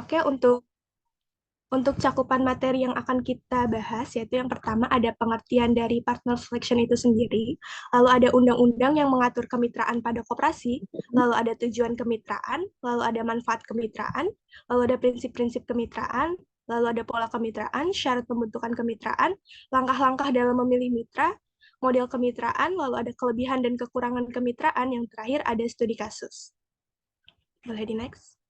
Oke, untuk cakupan materi yang akan kita bahas, yaitu yang pertama ada pengertian dari partner selection itu sendiri, lalu ada undang-undang yang mengatur kemitraan pada koperasi, lalu ada tujuan kemitraan, lalu ada manfaat kemitraan, lalu ada prinsip-prinsip kemitraan, lalu ada pola kemitraan, syarat pembentukan kemitraan, langkah-langkah dalam memilih mitra, model kemitraan, lalu ada kelebihan dan kekurangan kemitraan, yang terakhir ada studi kasus. Boleh di next.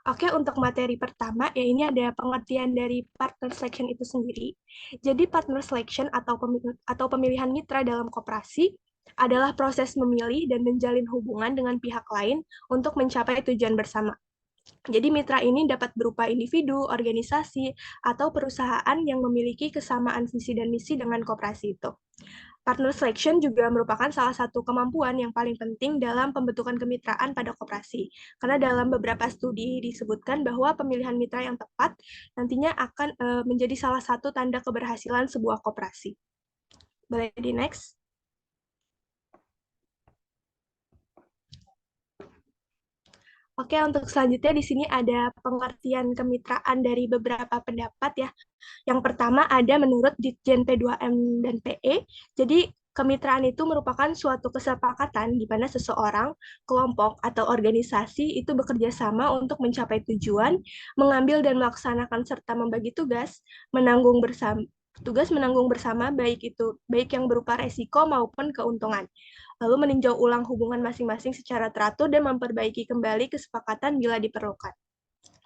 Oke, untuk materi pertama, ya ini ada pengertian dari partner selection itu sendiri. Jadi partner selection atau pemilihan mitra dalam koperasi adalah proses memilih dan menjalin hubungan dengan pihak lain untuk mencapai tujuan bersama. Jadi mitra ini dapat berupa individu, organisasi, atau perusahaan yang memiliki kesamaan visi dan misi dengan koperasi itu. Partner selection juga merupakan salah satu kemampuan yang paling penting dalam pembentukan kemitraan pada koperasi. Karena dalam beberapa studi disebutkan bahwa pemilihan mitra yang tepat nantinya akan menjadi salah satu tanda keberhasilan sebuah koperasi. Boleh di next? Oke, untuk selanjutnya di sini ada pengertian kemitraan dari beberapa pendapat ya. Yang pertama ada menurut Ditjen P2M dan PE. Jadi kemitraan itu merupakan suatu kesepakatan di mana seseorang, kelompok, atau organisasi itu bekerja sama untuk mencapai tujuan, mengambil dan melaksanakan serta membagi tugas menanggung bersama baik yang berupa resiko maupun keuntungan, lalu meninjau ulang hubungan masing-masing secara teratur dan memperbaiki kembali kesepakatan bila diperlukan.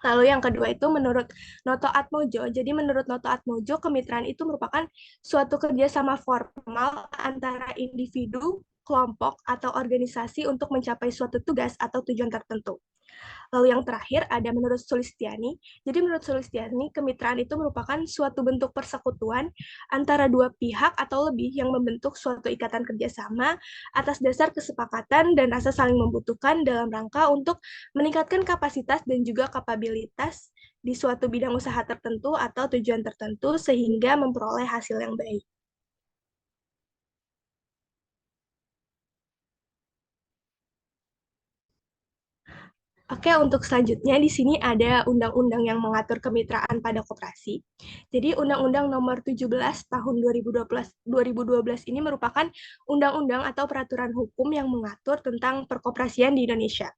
Lalu yang kedua itu menurut Noto Atmojo. Jadi menurut Noto Atmojo, kemitraan itu merupakan suatu kerjasama formal antara individu, kelompok, atau organisasi untuk mencapai suatu tugas atau tujuan tertentu. Lalu yang terakhir ada menurut Sulistiani. Jadi menurut Sulistiani, kemitraan itu merupakan suatu bentuk persekutuan antara dua pihak atau lebih yang membentuk suatu ikatan kerjasama atas dasar kesepakatan dan rasa saling membutuhkan dalam rangka untuk meningkatkan kapasitas dan juga kapabilitas di suatu bidang usaha tertentu atau tujuan tertentu sehingga memperoleh hasil yang baik. Oke, untuk selanjutnya di sini ada undang-undang yang mengatur kemitraan pada koperasi. Jadi Undang-Undang Nomor 17 Tahun 2012 ini merupakan undang-undang atau peraturan hukum yang mengatur tentang perkoperasian di Indonesia.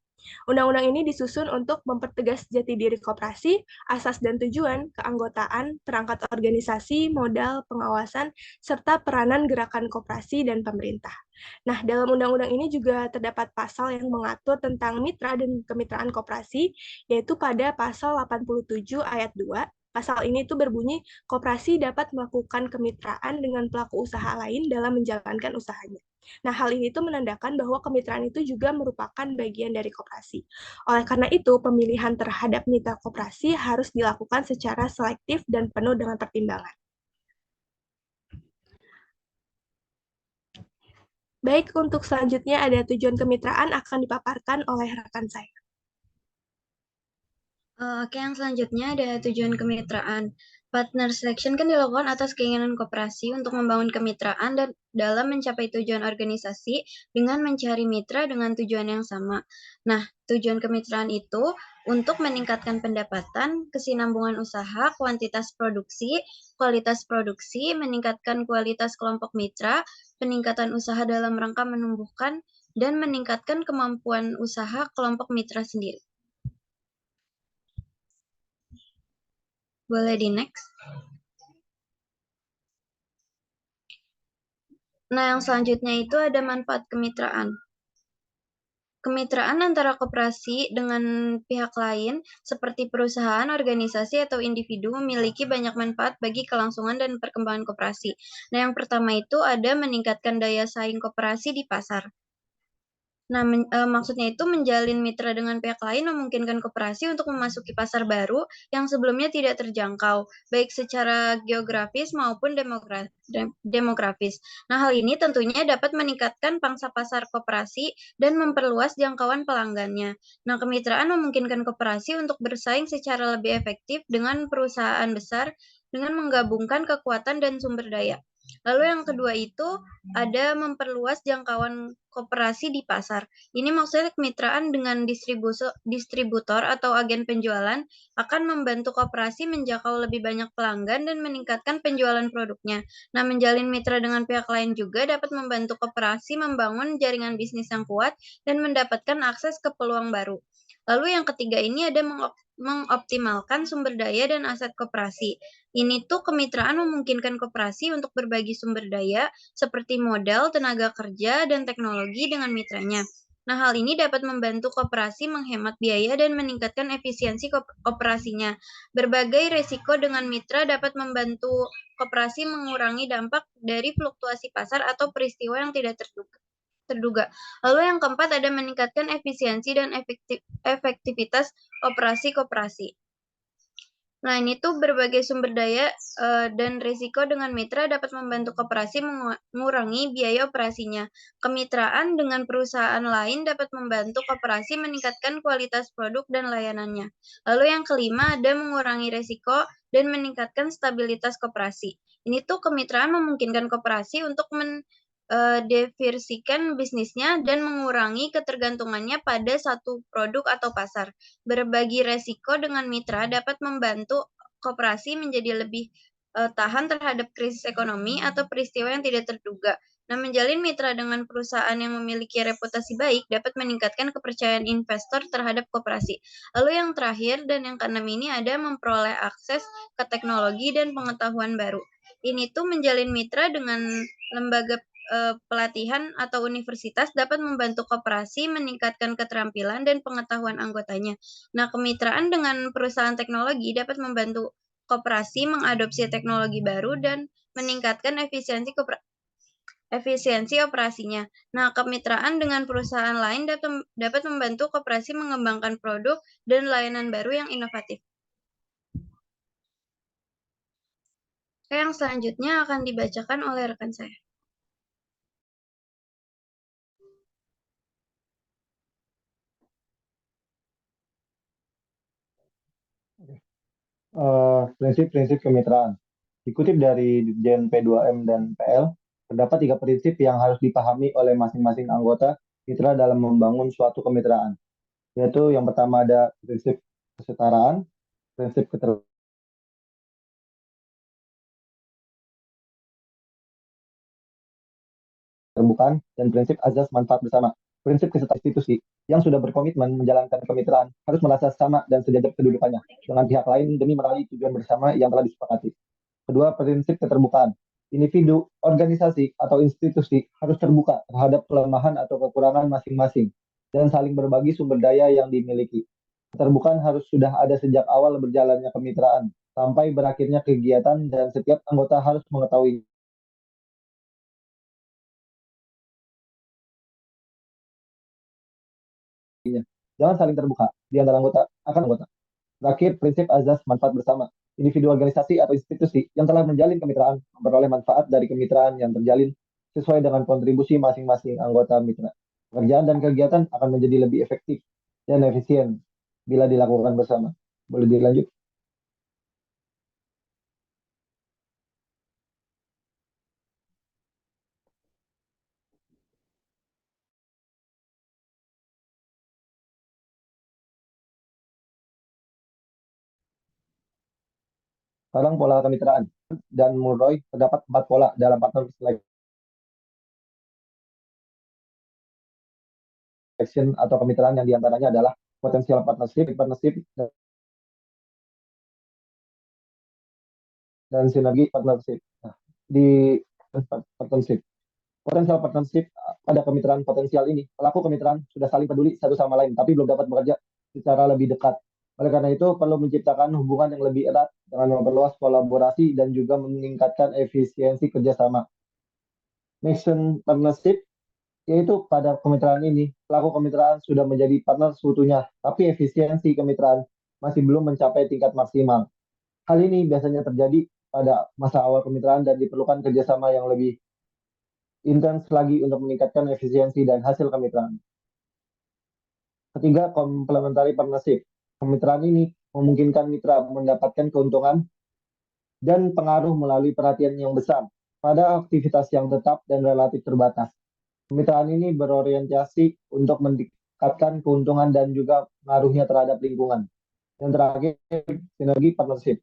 Undang-undang ini disusun untuk mempertegas jati diri koperasi, asas dan tujuan, keanggotaan, perangkat organisasi, modal, pengawasan, serta peranan gerakan koperasi dan pemerintah. Nah, dalam undang-undang ini juga terdapat pasal yang mengatur tentang mitra dan kemitraan koperasi, yaitu pada pasal 87 ayat 2. Pasal ini itu berbunyi, koperasi dapat melakukan kemitraan dengan pelaku usaha lain dalam menjalankan usahanya. Nah, hal ini itu menandakan bahwa kemitraan itu juga merupakan bagian dari koperasi. Oleh karena itu, pemilihan terhadap mitra koperasi harus dilakukan secara selektif dan penuh dengan pertimbangan. Baik, untuk selanjutnya ada tujuan kemitraan akan dipaparkan oleh rekan saya. Oke, yang selanjutnya ada tujuan kemitraan. Partner selection kan dilakukan atas keinginan koperasi untuk membangun kemitraan dan dalam mencapai tujuan organisasi dengan mencari mitra dengan tujuan yang sama. Nah, tujuan kemitraan itu untuk meningkatkan pendapatan, kesinambungan usaha, kualitas produksi, meningkatkan kualitas kelompok mitra, peningkatan usaha dalam rangka menumbuhkan, dan meningkatkan kemampuan usaha kelompok mitra sendiri. Boleh di next. Nah, yang selanjutnya itu ada manfaat kemitraan. Kemitraan antara koperasi dengan pihak lain, seperti perusahaan, organisasi, atau individu, memiliki banyak manfaat bagi kelangsungan dan perkembangan koperasi. Nah, yang pertama itu ada meningkatkan daya saing koperasi di pasar. Nah, maksudnya itu menjalin mitra dengan pihak lain memungkinkan koperasi untuk memasuki pasar baru yang sebelumnya tidak terjangkau, baik secara geografis maupun demografis. Nah, hal ini tentunya dapat meningkatkan pangsa pasar koperasi dan memperluas jangkauan pelanggannya. Nah, kemitraan memungkinkan koperasi untuk bersaing secara lebih efektif dengan perusahaan besar dengan menggabungkan kekuatan dan sumber daya. Lalu yang kedua itu ada memperluas jangkauan koperasi di pasar. Ini maksudnya kemitraan dengan distributor atau agen penjualan akan membantu koperasi menjangkau lebih banyak pelanggan dan meningkatkan penjualan produknya. Nah, menjalin mitra dengan pihak lain juga dapat membantu koperasi membangun jaringan bisnis yang kuat dan mendapatkan akses ke peluang baru. Lalu yang ketiga ini ada mengoptimalkan sumber daya dan aset koperasi. Ini tuh kemitraan memungkinkan koperasi untuk berbagi sumber daya seperti modal, tenaga kerja, dan teknologi dengan mitranya. Nah, hal ini dapat membantu koperasi menghemat biaya dan meningkatkan efisiensi operasinya. Berbagai risiko dengan mitra dapat membantu koperasi mengurangi dampak dari fluktuasi pasar atau peristiwa yang tidak terduga. Lalu yang keempat ada meningkatkan efisiensi dan efektivitas operasi koperasi. Nah, ini tuh berbagai sumber daya dan risiko dengan mitra dapat membantu koperasi mengurangi biaya operasinya. Kemitraan dengan perusahaan lain dapat membantu koperasi meningkatkan kualitas produk dan layanannya. Lalu yang kelima ada mengurangi risiko dan meningkatkan stabilitas koperasi. Ini tuh kemitraan memungkinkan koperasi untuk diversikan bisnisnya dan mengurangi ketergantungannya pada satu produk atau pasar. Berbagi resiko dengan mitra dapat membantu koperasi menjadi lebih tahan terhadap krisis ekonomi atau peristiwa yang tidak terduga. Nah, menjalin mitra dengan perusahaan yang memiliki reputasi baik dapat meningkatkan kepercayaan investor terhadap koperasi. Lalu yang terakhir dan yang keenam ini ada memperoleh akses ke teknologi dan pengetahuan baru. Ini tuh menjalin mitra dengan lembaga pelatihan atau universitas dapat membantu koperasi meningkatkan keterampilan dan pengetahuan anggotanya. Nah, kemitraan dengan perusahaan teknologi dapat membantu koperasi mengadopsi teknologi baru dan meningkatkan efisiensi operasinya. Nah, kemitraan dengan perusahaan lain dapat membantu koperasi mengembangkan produk dan layanan baru yang inovatif. Yang selanjutnya akan dibacakan oleh rekan saya. Prinsip-prinsip kemitraan. Dikutip dari Dirjen P2M dan PL, terdapat 3 prinsip yang harus dipahami oleh masing-masing anggota mitra dalam membangun suatu kemitraan. Yaitu yang pertama ada prinsip kesetaraan, prinsip keterbukaan, dan prinsip azas manfaat bersama. Prinsip kesetaraan institusi yang sudah berkomitmen menjalankan kemitraan harus merasa sama dan sejajar kedudukannya dengan pihak lain demi meraih tujuan bersama yang telah disepakati. Kedua, prinsip keterbukaan. Individu, organisasi, atau institusi harus terbuka terhadap kelemahan atau kekurangan masing-masing dan saling berbagi sumber daya yang dimiliki. Keterbukaan harus sudah ada sejak awal berjalannya kemitraan sampai berakhirnya kegiatan dan setiap anggota harus mengetahui. Jangan saling terbuka di antara anggota akan anggota. Terakhir, prinsip azas manfaat bersama. Individu, organisasi, atau institusi yang telah menjalin kemitraan memperoleh manfaat dari kemitraan yang terjalin sesuai dengan kontribusi masing-masing anggota mitra. Pekerjaan dan kegiatan akan menjadi lebih efektif dan efisien bila dilakukan bersama. Boleh dilanjut? Sekarang pola kemitraan. Dan Mulroy terdapat 4 pola dalam partner selection atau kemitraan yang diantaranya adalah potensial partnership, partnership, dan sinergi partnership. Nah, di partnership, potensial partnership pada kemitraan potensial ini, pelaku kemitraan sudah saling peduli satu sama lain, tapi belum dapat bekerja secara lebih dekat. Oleh karena itu, perlu menciptakan hubungan yang lebih erat dengan memperluas kolaborasi dan juga meningkatkan efisiensi kerjasama. Mission partnership, yaitu pada kemitraan ini, pelaku kemitraan sudah menjadi partner seutuhnya, tapi efisiensi kemitraan masih belum mencapai tingkat maksimal. Hal ini biasanya terjadi pada masa awal kemitraan dan diperlukan kerjasama yang lebih intens lagi untuk meningkatkan efisiensi dan hasil kemitraan. Ketiga, complementary partnership. Kemitraan ini memungkinkan mitra mendapatkan keuntungan dan pengaruh melalui perhatian yang besar pada aktivitas yang tetap dan relatif terbatas. Kemitraan ini berorientasi untuk meningkatkan keuntungan dan juga pengaruhnya terhadap lingkungan. Yang terakhir, sinergi partnership.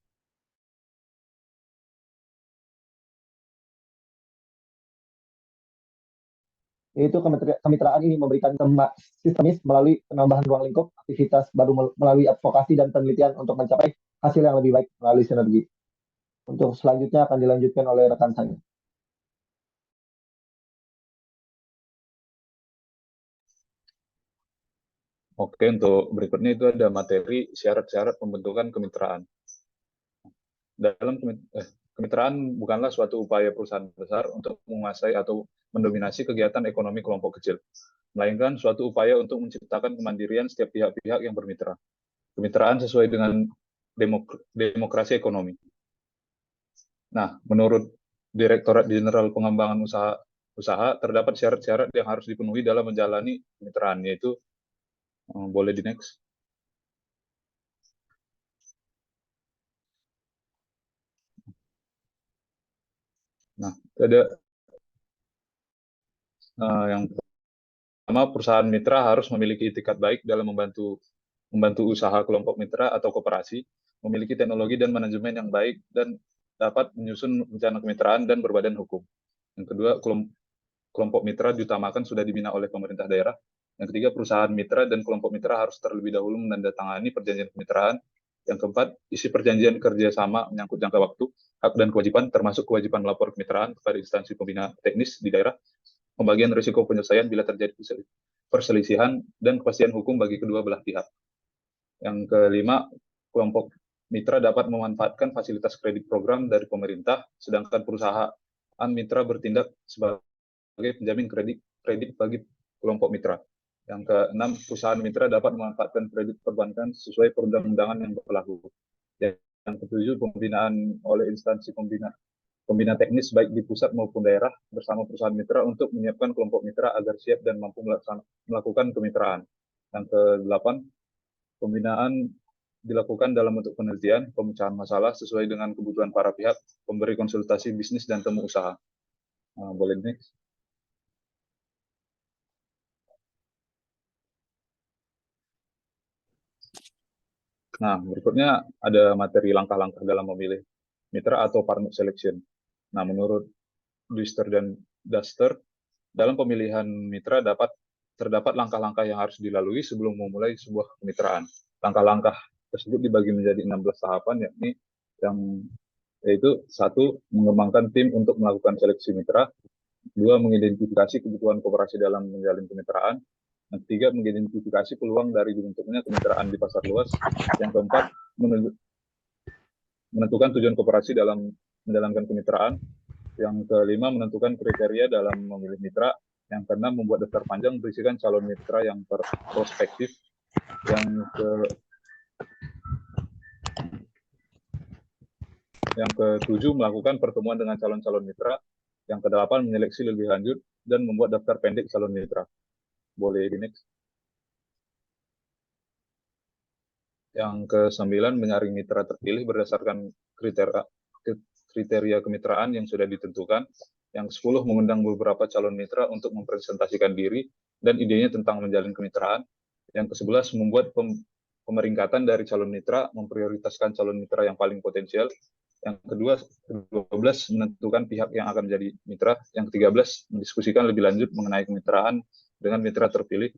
Yaitu kemitraan ini memberikan sistemis melalui penambahan ruang lingkup, aktivitas baru melalui advokasi dan penelitian untuk mencapai hasil yang lebih baik melalui sinergi. Untuk selanjutnya akan dilanjutkan oleh rekan saya. Oke, untuk berikutnya itu ada materi syarat-syarat pembentukan kemitraan. Dalam kemitraan bukanlah suatu upaya perusahaan besar untuk menguasai atau mendominasi kegiatan ekonomi kelompok kecil, melainkan suatu upaya untuk menciptakan kemandirian setiap pihak-pihak yang bermitra. Kemitraan sesuai dengan demokrasi ekonomi. Nah, menurut Direktorat Jenderal Pengembangan Usaha terdapat syarat-syarat yang harus dipenuhi dalam menjalani kemitraan, yaitu boleh di next. Nah, ada yang pertama, perusahaan mitra harus memiliki itikat baik dalam membantu usaha kelompok mitra atau koperasi, memiliki teknologi dan manajemen yang baik, dan dapat menyusun rencana kemitraan dan berbadan hukum. Yang kedua, kelompok mitra diutamakan sudah dibina oleh pemerintah daerah. Yang ketiga, perusahaan mitra dan kelompok mitra harus terlebih dahulu menandatangani perjanjian kemitraan. Yang keempat, isi perjanjian kerjasama menyangkut jangka waktu, hak dan kewajiban, termasuk kewajiban melapor kemitraan kepada instansi pembina teknis di daerah, pembagian risiko penyelesaian bila terjadi perselisihan, dan kepastian hukum bagi kedua belah pihak. Yang kelima, kelompok mitra dapat memanfaatkan fasilitas kredit program dari pemerintah, sedangkan perusahaan mitra bertindak sebagai penjamin kredit bagi kelompok mitra. Yang keenam, perusahaan mitra dapat memanfaatkan kredit perbankan sesuai perundang-undangan yang berlaku. Yang ketujuh, pembinaan oleh instansi pembina teknis baik di pusat maupun daerah bersama perusahaan mitra untuk menyiapkan kelompok mitra agar siap dan mampu melakukan kemitraan. Yang kedelapan, pembinaan dilakukan dalam bentuk penelitian, pemecahan masalah sesuai dengan kebutuhan para pihak, pemberi konsultasi bisnis dan temu usaha. Boleh next. Nah, berikutnya ada materi langkah-langkah dalam memilih mitra atau partner selection. Nah, menurut Duister dan Duster, dalam pemilihan mitra terdapat langkah-langkah yang harus dilalui sebelum memulai sebuah kemitraan. Langkah-langkah tersebut dibagi menjadi 16 tahapan, yaitu satu, mengembangkan tim untuk melakukan seleksi mitra, dua, mengidentifikasi kebutuhan koperasi dalam menjalin kemitraan, yang ketiga, mengidentifikasi peluang dari dibentuknya kemitraan di pasar luas, yang keempat, menentukan tujuan koperasi dalam menjalankan kemitraan, yang kelima, menentukan kriteria dalam memilih mitra, yang keenam, membuat daftar panjang berisikan calon mitra yang prospektif, yang ketujuh, melakukan pertemuan dengan calon-calon mitra, yang kedelapan, menyeleksi lebih lanjut dan membuat daftar pendek calon mitra. Boleh di next. Yang ke-9, menyaring mitra terpilih berdasarkan kriteria kemitraan yang sudah ditentukan. Yang 10, mengundang beberapa calon mitra untuk mempresentasikan diri dan idenya tentang menjalin kemitraan. Yang ke-11, membuat pemeringkatan dari calon mitra, memprioritaskan calon mitra yang paling potensial. Yang ke-12, menentukan pihak yang akan menjadi mitra. Yang ke-13, mendiskusikan lebih lanjut mengenai kemitraan dengan mitra terpilih.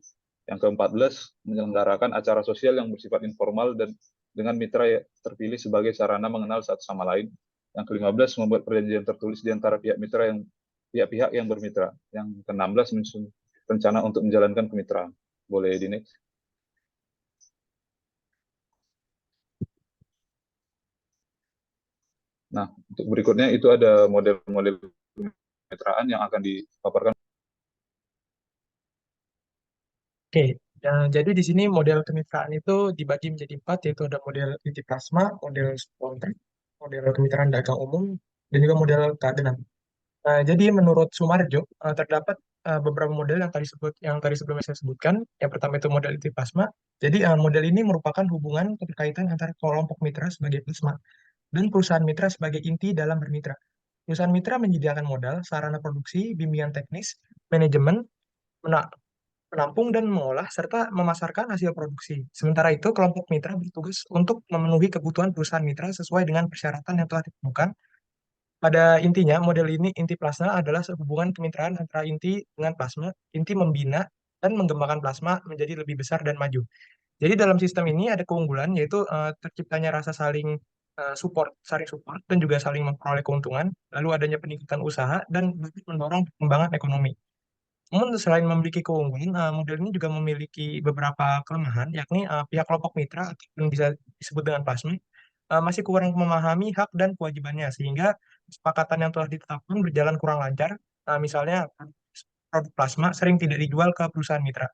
Yang ke-14, menyelenggarakan acara sosial yang bersifat informal dan dengan mitra terpilih sebagai sarana mengenal satu sama lain. Yang ke-15, membuat perjanjian tertulis di antara pihak-pihak yang bermitra. Yang ke-16, menyusun rencana untuk menjalankan kemitraan. Boleh di next. Nah, untuk berikutnya itu ada model-model kemitraan yang akan dipaparkan. Oke, jadi di sini model kemitraan itu dibagi menjadi 4, yaitu ada model inti plasma, model kontrak, model kemitraan dagang umum, dan juga model keagenan. Jadi menurut Sumarjo, terdapat beberapa model yang tadi sebelumnya saya sebutkan. Yang pertama itu model inti plasma. Jadi model ini merupakan hubungan keterkaitan antara kelompok mitra sebagai plasma dan perusahaan mitra sebagai inti dalam bermitra. Perusahaan mitra menyediakan modal, sarana produksi, bimbingan teknis, manajemen, mena- menampung dan mengolah, serta memasarkan hasil produksi. Sementara itu, kelompok mitra bertugas untuk memenuhi kebutuhan perusahaan mitra sesuai dengan persyaratan yang telah ditentukan. Pada intinya, model ini inti plasma adalah hubungan kemitraan antara inti dengan plasma. Inti membina dan mengembangkan plasma menjadi lebih besar dan maju. Jadi dalam sistem ini ada keunggulan yaitu terciptanya rasa saling support dan juga saling memperoleh keuntungan, lalu adanya peningkatan usaha dan dapat mendorong perkembangan ekonomi. Namun selain memiliki keunggulan, model ini juga memiliki beberapa kelemahan, yakni pihak kelompok mitra ataupun bisa disebut dengan plasma masih kurang memahami hak dan kewajibannya sehingga kesepakatan yang telah ditetapkan berjalan kurang lancar. Misalnya produk plasma sering tidak dijual ke perusahaan mitra.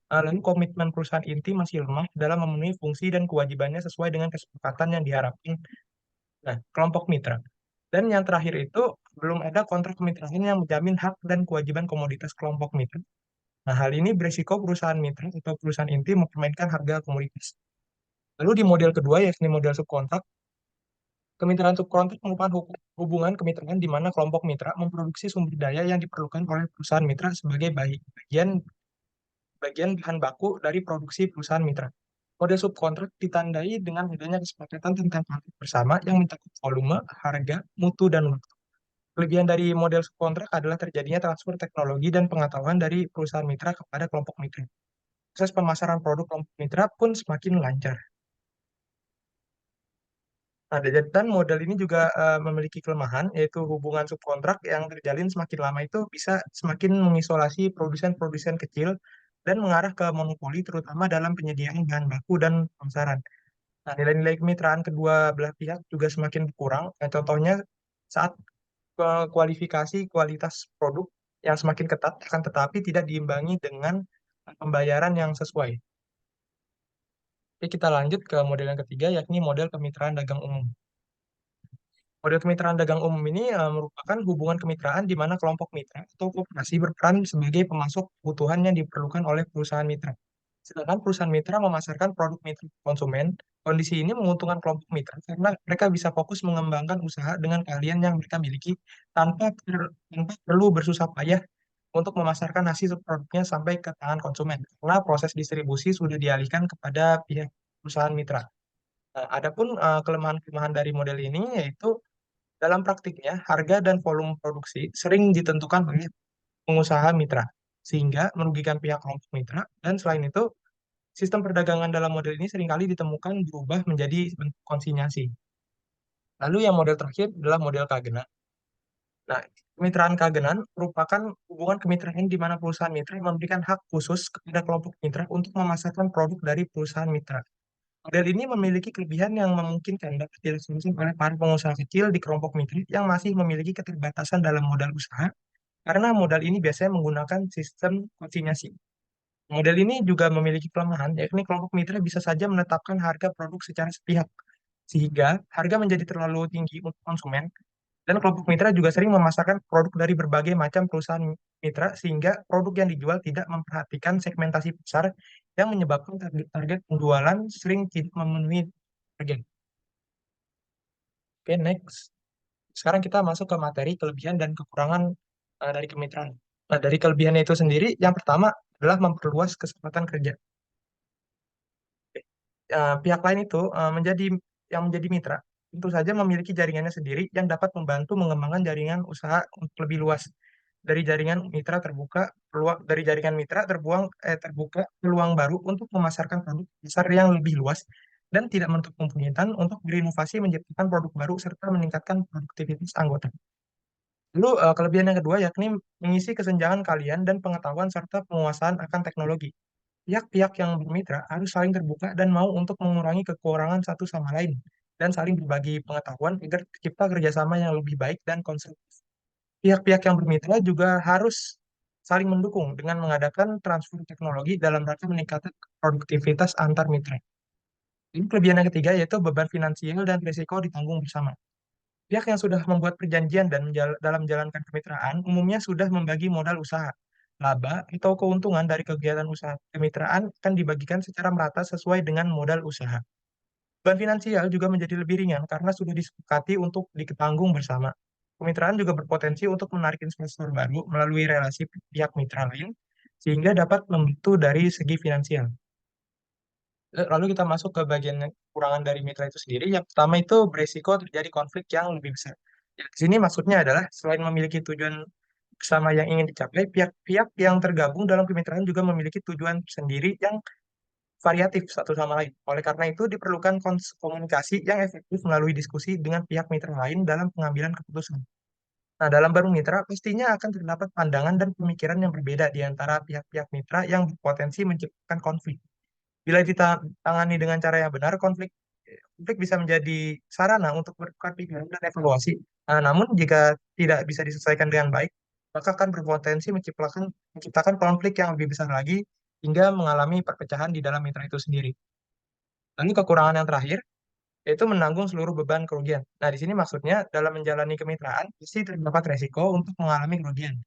Lalu komitmen perusahaan inti masih lemah dalam memenuhi fungsi dan kewajibannya sesuai dengan kesepakatan yang diharapkan. Nah, kelompok mitra. Dan yang terakhir itu belum ada kontrak kemitraan yang menjamin hak dan kewajiban komoditas kelompok mitra. Nah, hal ini berisiko perusahaan mitra atau perusahaan inti mempermainkan harga komoditas. Lalu di model kedua, yakni model subkontrak, kemitraan subkontrak merupakan hubungan kemitraan di mana kelompok mitra memproduksi sumber daya yang diperlukan oleh perusahaan mitra sebagai bagian bagian bahan baku dari produksi perusahaan mitra. Model subkontrak ditandai dengan adanya kesepakatan tentang tarif bersama yang mencakup volume, harga, mutu, dan waktu. Kelebihan dari model subkontrak adalah terjadinya transfer teknologi dan pengetahuan dari perusahaan mitra kepada kelompok mitra. Proses pemasaran produk kelompok mitra pun semakin lancar. Nah, dan model ini juga memiliki kelemahan, yaitu hubungan subkontrak yang terjalin semakin lama itu bisa semakin mengisolasi produsen-produsen kecil dan mengarah ke monopoli, terutama dalam penyediaan bahan baku dan pemasaran. Nah, nilai-nilai kemitraan kedua belah pihak juga semakin berkurang. Nah, contohnya saat kualifikasi kualitas produk yang semakin ketat, akan tetapi tidak diimbangi dengan pembayaran yang sesuai. Oke, kita lanjut ke model yang ketiga, yakni model kemitraan dagang umum. Model kemitraan dagang umum ini merupakan hubungan kemitraan di mana kelompok mitra atau koperasi berperan sebagai pemasok kebutuhan yang diperlukan oleh perusahaan mitra. Sedangkan perusahaan mitra memasarkan produk mitra ke konsumen. Kondisi ini menguntungkan kelompok mitra karena mereka bisa fokus mengembangkan usaha dengan keahlian yang mereka miliki tanpa perlu bersusah payah untuk memasarkan hasil produknya sampai ke tangan konsumen. Karena proses distribusi sudah dialihkan kepada pihak perusahaan mitra. Nah, adapun kelemahan-kelemahan dari model ini yaitu dalam praktiknya, harga dan volume produksi sering ditentukan oleh pengusaha mitra, sehingga merugikan pihak kelompok mitra. Dan selain itu, sistem perdagangan dalam model ini seringkali ditemukan berubah menjadi bentuk konsinyasi. Lalu yang model terakhir adalah model kagenan. Nah, kemitraan kagenan merupakan hubungan kemitraan di mana perusahaan mitra memberikan hak khusus kepada kelompok mitra untuk memasarkan produk dari perusahaan mitra. Model ini memiliki kelebihan yang memungkinkan dapat dilakukan oleh para pengusaha kecil di kelompok mitra yang masih memiliki keterbatasan dalam modal usaha, karena modal ini biasanya menggunakan sistem konsinyasi. Model ini juga memiliki kelemahan, yakni kelompok mitra bisa saja menetapkan harga produk secara sepihak, sehingga harga menjadi terlalu tinggi untuk konsumen, dan kelompok mitra juga sering memasarkan produk dari berbagai macam perusahaan mitra, sehingga produk yang dijual tidak memperhatikan segmentasi pasar yang menyebabkan target penjualan sering tidak memenuhi target. Oke, next. Sekarang kita masuk ke materi kelebihan dan kekurangan dari kemitraan. Nah, dari kelebihannya itu sendiri, yang pertama adalah memperluas kesempatan kerja. Pihak lain itu menjadi mitra, tentu saja memiliki jaringannya sendiri yang dapat membantu mengembangkan jaringan usaha untuk lebih luas. Dari jaringan mitra terbuka dari jaringan mitra terbuka peluang baru untuk memasarkan produk besar yang lebih luas dan tidak menutup kemungkinan untuk berinovasi menciptakan produk baru serta meningkatkan produktivitas anggota. Lalu kelebihan yang kedua yakni mengisi kesenjangan kalian dan pengetahuan serta penguasaan akan teknologi. Pihak-pihak yang bermitra harus saling terbuka dan mau untuk mengurangi kekurangan satu sama lain dan saling berbagi pengetahuan agar tercipta kerjasama yang lebih baik dan konstruktif. Pihak-pihak yang bermitra juga harus saling mendukung dengan mengadakan transfer teknologi dalam rangka meningkatkan produktivitas antar mitra. Ini kelebihan yang ketiga yaitu beban finansial dan risiko ditanggung bersama. Pihak yang sudah membuat perjanjian dan dalam menjalankan kemitraan umumnya sudah membagi modal usaha. Laba atau keuntungan dari kegiatan usaha kemitraan akan dibagikan secara merata sesuai dengan modal usaha. Beban finansial juga menjadi lebih ringan karena sudah disepakati untuk ditanggung bersama. kemitraan juga berpotensi untuk menarik investor baru melalui relasi pihak mitra lain, sehingga dapat membantu dari segi finansial. Lalu kita masuk ke bagian kekurangan dari mitra itu sendiri. Yang pertama itu beresiko terjadi konflik yang lebih besar. Ya, di sini maksudnya adalah selain memiliki tujuan bersama yang ingin dicapai, pihak-pihak yang tergabung dalam kemitraan juga memiliki tujuan sendiri yang variatif satu sama lain. Oleh karena itu, diperlukan komunikasi yang efektif melalui diskusi dengan pihak mitra lain dalam pengambilan keputusan. Nah, dalam baru mitra, pastinya akan terdapat pandangan dan pemikiran yang berbeda di antara pihak-pihak mitra yang berpotensi menciptakan konflik. Bila ditangani dengan cara yang benar, konflik bisa menjadi sarana untuk bertukar pikiran dan evaluasi. Namun, jika tidak bisa diselesaikan dengan baik, maka akan berpotensi menciptakan konflik yang lebih besar lagi hingga mengalami perpecahan di dalam mitra itu sendiri. Lalu kekurangan yang terakhir, yaitu menanggung seluruh beban kerugian. Nah, di sini maksudnya dalam menjalani kemitraan, pasti terdapat resiko untuk mengalami kerugian.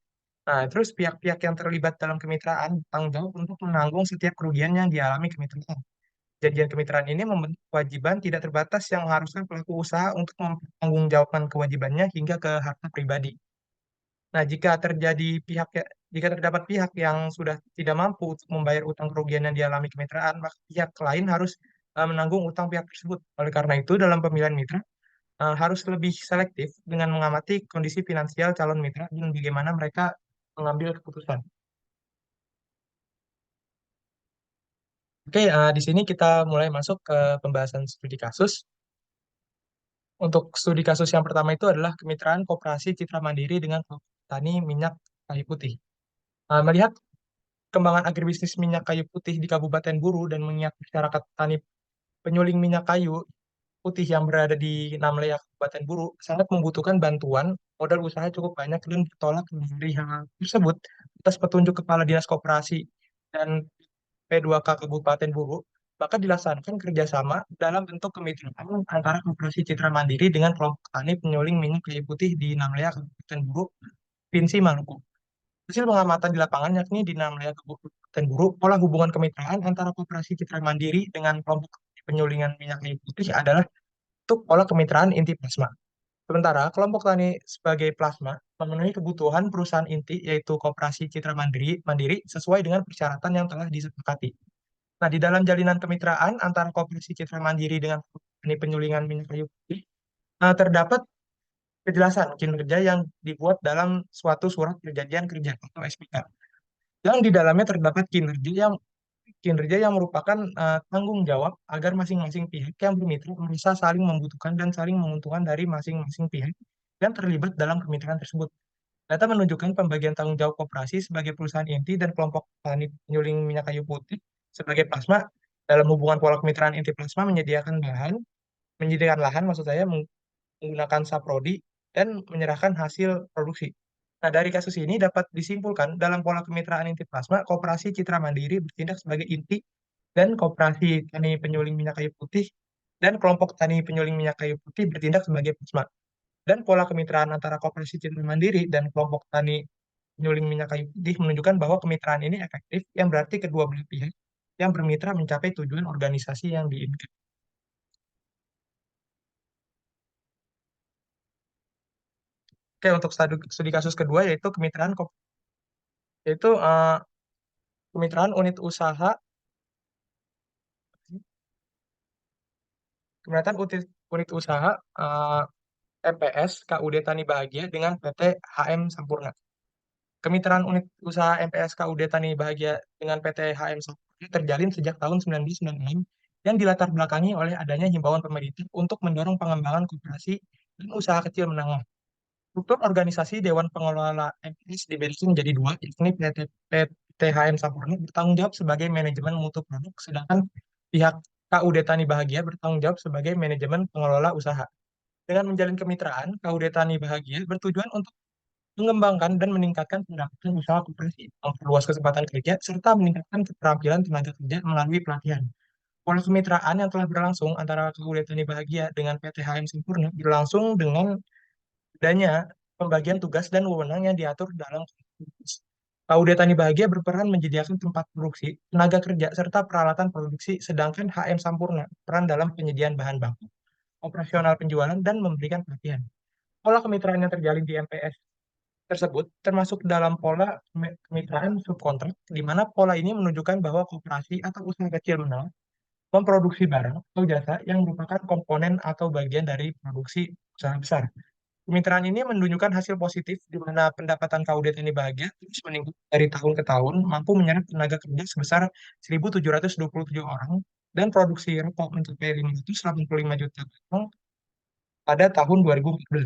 Nah, terus pihak-pihak yang terlibat dalam kemitraan bertanggung jawab untuk menanggung setiap kerugian yang dialami kemitraan. Perjanjian kemitraan ini membentuk kewajiban tidak terbatas yang mengharuskan pelaku usaha untuk mempertanggungjawabkan kewajibannya hingga ke harta pribadi. Nah, jika terdapat pihak yang sudah tidak mampu untuk membayar utang kerugian yang dialami kemitraan, maka pihak lain harus menanggung utang pihak tersebut. Oleh karena itu, dalam pemilihan mitra harus lebih selektif dengan mengamati kondisi finansial calon mitra dan bagaimana mereka mengambil keputusan. Oke, di sini kita mulai masuk ke pembahasan studi kasus. Untuk studi kasus yang pertama itu adalah kemitraan koperasi Citra Mandiri dengan petani minyak kayu putih. Melihat kembangan agribisnis minyak kayu putih di Kabupaten Buru dan mengingat masyarakat petani penyuling minyak kayu putih yang berada di Namlea Kabupaten Buru sangat membutuhkan bantuan modal usaha cukup banyak dan bertolak dari hal tersebut atas petunjuk Kepala Dinas Koperasi dan P2K Kabupaten Buru, maka dilaksanakan kerjasama dalam bentuk kemitraan antara Koperasi Citra Mandiri dengan kelompok tani penyuling minyak kayu putih di Namlea Kabupaten Buru, Provinsi Maluku. Hasil pengamatan di lapangan yakni di Namlea Kabupaten Buru, pola hubungan kemitraan antara Koperasi Citra Mandiri dengan kelompok penyulingan minyak kayu putih adalah untuk pola kemitraan inti plasma. Sementara kelompok tani sebagai plasma memenuhi kebutuhan perusahaan inti yaitu Koperasi Citra Mandiri sesuai dengan persyaratan yang telah disepakati. Nah, di dalam jalinan kemitraan antara Koperasi Citra Mandiri dengan tani penyulingan minyak kayu putih, terdapat kejelasan kinerja yang dibuat dalam suatu surat perjanjian kerja atau SPK. Yang di dalamnya terdapat kinerja yang merupakan tanggung jawab agar masing-masing pihak yang bermitra bisa saling membutuhkan dan saling menguntungkan dari masing-masing pihak yang terlibat dalam kemitraan tersebut. Data menunjukkan pembagian tanggung jawab koperasi sebagai perusahaan inti dan kelompok tani penyuling minyak kayu putih sebagai plasma dalam hubungan pola kemitraan inti plasma menyediakan lahan maksud saya menggunakan saprodi dan menyerahkan hasil produksi. Nah, dari kasus ini dapat disimpulkan dalam pola kemitraan inti plasma, Koperasi Citra Mandiri bertindak sebagai inti dan Koperasi Tani Penyuling Minyak Kayu Putih dan kelompok Tani Penyuling Minyak Kayu Putih bertindak sebagai plasma. Dan pola kemitraan antara Koperasi Citra Mandiri dan kelompok Tani Penyuling Minyak Kayu Putih menunjukkan bahwa kemitraan ini efektif, yang berarti kedua belah pihak yang bermitra mencapai tujuan organisasi yang diinginkan. Oke, untuk studi kasus kedua yaitu yaitu kemitraan unit usaha MPS KUD Tani Bahagia dengan PT HM Sampurna. Kemitraan unit usaha MPS KUD Tani Bahagia dengan PT HM Sampurna terjalin sejak tahun 1996 yang dilatar belakangi oleh adanya himbauan pemerintah untuk mendorong pengembangan koperasi dan usaha kecil menengah. Struktur organisasi Dewan Pengelola MPS dibagi menjadi dua, yakni PT HM Sampurna bertanggung jawab sebagai manajemen mutu produk, sedangkan pihak KUD Tani Bahagia bertanggung jawab sebagai manajemen pengelola usaha. Dengan menjalin kemitraan, KUD Tani Bahagia bertujuan untuk mengembangkan dan meningkatkan pendapatan usaha koperasi, memperluas kesempatan kerja, serta meningkatkan keterampilan tenaga kerja melalui pelatihan. Pola kemitraan yang telah berlangsung antara KUD Tani Bahagia dengan PT HM Sampurna berlangsung dengan adanya pembagian tugas dan wewenang yang diatur dalam KUD. KUD Tani Bahagia berperan menyediakan tempat produksi, tenaga kerja, serta peralatan produksi, sedangkan HM Sampurna berperan dalam penyediaan bahan baku, operasional penjualan, dan memberikan pelatihan. pola kemitraan yang terjalin di MPS tersebut termasuk dalam pola kemitraan subkontrak, di mana pola ini menunjukkan bahwa koperasi atau usaha kecil menengah memproduksi barang atau jasa yang merupakan komponen atau bagian dari produksi usaha besar. Kemitraan ini menunjukkan hasil positif di mana pendapatan KUD Tani Bahagia terus meningkat dari tahun ke tahun, mampu menyerap tenaga kerja sebesar 1.727 orang dan produksi rokok mencapai 585 juta batang pada tahun 2014.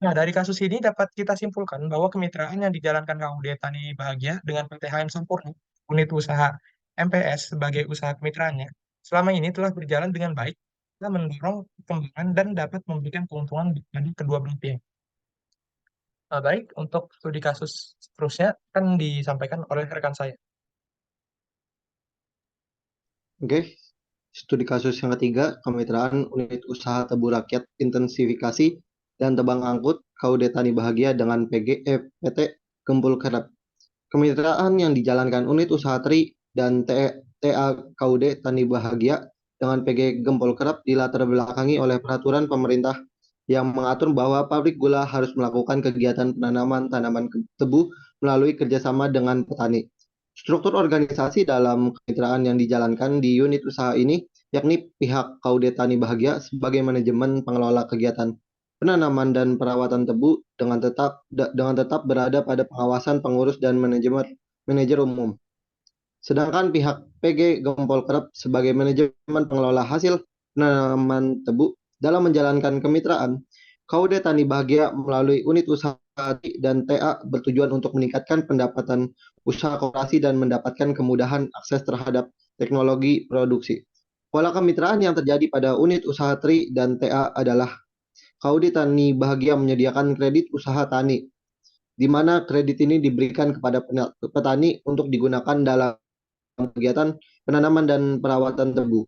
Nah, dari kasus ini dapat kita simpulkan bahwa kemitraan yang dijalankan KUD Tani Bahagia dengan PT HM Sampurna, unit usaha MPS sebagai usaha kemitraannya, selama ini telah berjalan dengan baik, telah mendorong perkembangan dan dapat memberikan keuntungan bagi kedua belah pihak. Nah, baik, untuk studi kasus seterusnya akan disampaikan oleh rekan saya. Oke, studi kasus yang ketiga, kemitraan unit usaha tebu rakyat intensifikasi dan tebang angkut KUD Tani Bahagia dengan PT Gempul Kerap. Kemitraan yang dijalankan unit usaha TRI dan TA KUD Tani Bahagia dengan PG Gempol Kerap dilatar belakangi oleh peraturan pemerintah yang mengatur bahwa pabrik gula harus melakukan kegiatan penanaman tanaman tebu melalui kerjasama dengan petani. Struktur organisasi dalam kemitraan yang dijalankan di unit usaha ini yakni pihak KUD Tani Bahagia sebagai manajemen pengelola kegiatan penanaman dan perawatan tebu dengan tetap berada pada pengawasan pengurus dan manajer umum. Sedangkan pihak PG Gempol Kerap sebagai manajemen pengelola hasil penanaman tebu dalam menjalankan kemitraan, KUD Tani Bahagia melalui unit usaha dan TA bertujuan untuk meningkatkan pendapatan usaha koperasi dan mendapatkan kemudahan akses terhadap teknologi produksi. Pola kemitraan yang terjadi pada unit usaha TRI dan TA adalah KUD Tani Bahagia menyediakan kredit usaha tani, di mana kredit ini diberikan kepada petani untuk digunakan dalam kegiatan penanaman dan perawatan tebu.